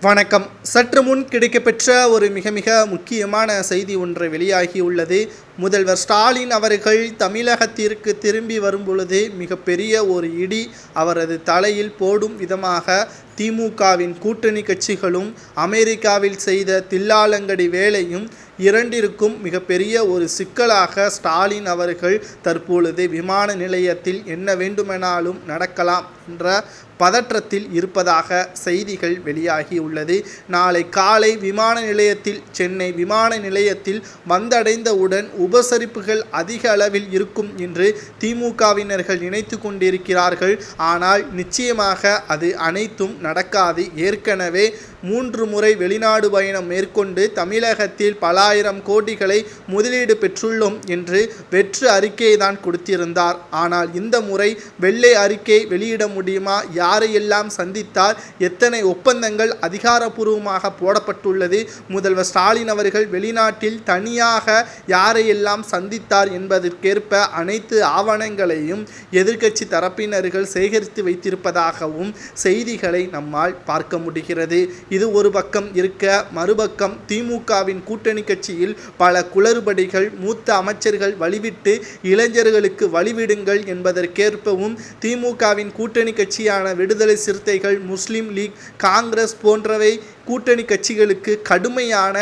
வணக்கம். சற்று முன் கிடைக்கப்பெற்ற ஒரு மிக மிக முக்கியமான செய்தி ஒன்று வெளியாகியுள்ளது. முதல்வர் ஸ்டாலின் அவர்கள் தமிழகத்திற்கு திரும்பி வரும்பொழுது மிகப்பெரிய ஒரு இடி அவரது தலையில் போடும் விதமாக திமுகவின் கூட்டணி கட்சிகளும் அமெரிக்காவில் செய்த தில்லாலங்கடி வேலையும் இரண்டிற்கும் மிகப்பெரிய ஒரு சிக்கலாக ஸ்டாலின் அவர்கள் தற்பொழுது விமான நிலையத்தில் என்ன வேண்டுமெனாலும் நடக்கலாம் என்ற பதற்றத்தில் இருப்பதாக செய்திகள் வெளியாகியுள்ளது. நாளை காலை விமான நிலையத்தில் சென்னை விமான நிலையத்தில் வந்தடைந்தவுடன் உபசரிப்புகள் அதிக அளவில் இருக்கும் என்று திமுகவினர்கள் நினைத்து கொண்டிருக்கிறார்கள். ஆனால் நிச்சயமாக அது அனைத்தும் நடக்காது. ஏற்கனவே 3 முறை வெளிநாடு பயணம் மேற்கொண்டு தமிழகத்தில் பல ஆயிரம் கோடிகளை முதலீடு பெற்றுள்ளோம் என்று வெற்று அறிக்கையை தான் கொடுத்திருந்தார். ஆனால் இந்த முறை வெள்ளை அறிக்கை வெளியிட முடியுமா? யாரையெல்லாம் சந்தித்தார்? எத்தனை ஒப்பந்தங்கள் அதிகாரப்பூர்வமாக போடப்பட்டுள்ளது? முதல்வர் ஸ்டாலின் அவர்கள் வெளிநாட்டில் தனியாக யாரையெல்லாம் சந்தித்தார் என்பதற்கேற்ப அனைத்து ஆவணங்களையும் எதிர்க்கட்சி தரப்பினர்கள் சேகரித்து வைத்திருப்பதாகவும் செய்திகளை நம்மால் பார்க்க முடிகிறது. இது ஒரு பக்கம் இருக்க, மறுபக்கம் திமுகவின் கூட்டணி கட்சியில் பல குளறுபடிகள். மூத்த அமைச்சர்கள் வழிவிட்டு இளைஞர்களுக்கு வழிவிடுங்கள் என்பதற்கேற்பவும் திமுகவின் கூட்டணி கட்சியான விடுதலை சிறுத்தைகள், முஸ்லிம் லீக், காங்கிரஸ் போன்றவை கூட்டணி கட்சிகளுக்கு கடுமையான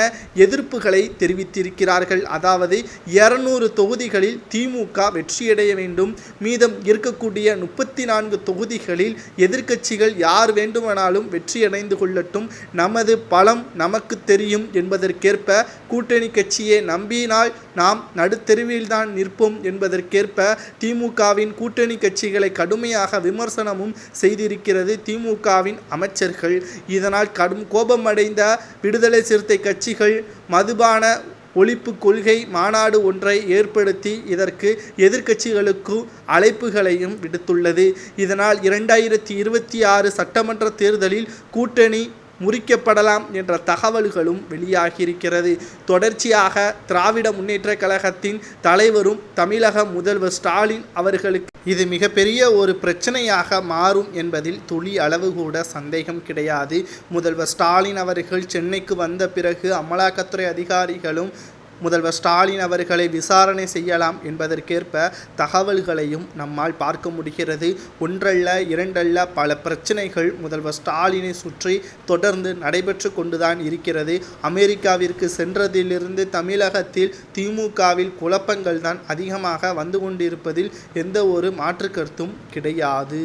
எதிர்ப்புகளை தெரிவித்திருக்கிறார்கள். அதாவது 200 தொகுதிகளில் திமுக வெற்றியடைய வேண்டும், மீதம் இருக்கக்கூடிய 34 தொகுதிகளில் எதிர்க்கட்சிகள் யார் வேண்டுமானாலும் வெற்றியடைந்து கொள்ளட்டும், நமது பலம் நமக்கு தெரியும் என்பதற்கேற்ப கூட்டணி கட்சியை நம்பினால் நாம் நடுத்தெருவில்தான் நிற்போம் என்பதற்கேற்ப திமுகவின் கூட்டணி கட்சிகளை கடுமையாக விமர்சனமும் செய்திருக்கிறது திமுகவின் அமைச்சர்கள். இதனால் கடும் கோபமடைந்த விடுதலை சிறுத்தை கட்சிகள் மதுபான ஒழிப்பு கொள்கை மாநாடு ஒன்றை ஏற்படுத்தி இதற்கு எதிர்க்கட்சிகளுக்கு அழைப்புகளையும் விடுத்துள்ளது. இதனால் 2026 சட்டமன்ற தேர்தலில் கூட்டணி முறிக்கப்படலாம் என்ற தகவல்களும் வெளியாகியிருக்கிறது. தொடர்ச்சியாக திராவிட முன்னேற்ற கழகத்தின் தலைவரும் தமிழக முதல்வர் ஸ்டாலின் அவர்களுக்கு இது மிகப்பெரிய ஒரு பிரச்சனையாக மாறும் என்பதில் துளி அளவு கூட சந்தேகம் கிடையாது. முதல்வர் ஸ்டாலின் அவர்கள் சென்னைக்கு வந்த பிறகு அமலாக்கத்துறை அதிகாரிகளும் முதல்வர் ஸ்டாலின் அவர்களை விசாரணை செய்யலாம் என்பதற்கேற்ப தகவல்களையும் நம்மால் பார்க்க முடிகிறது. ஒன்றல்ல இரண்டல்ல பல பிரச்சனைகள் முதல்வர் ஸ்டாலினை சுற்றி தொடர்ந்து நடைபெற்று கொண்டுதான் இருக்கிறது. அமெரிக்காவிற்கு சென்றதிலிருந்து தமிழகத்தில் திமுகவில் குழப்பங்கள் தான் அதிகமாக வந்து கொண்டிருப்பதில் எந்த ஒரு மாற்று கருத்தும் கிடையாது.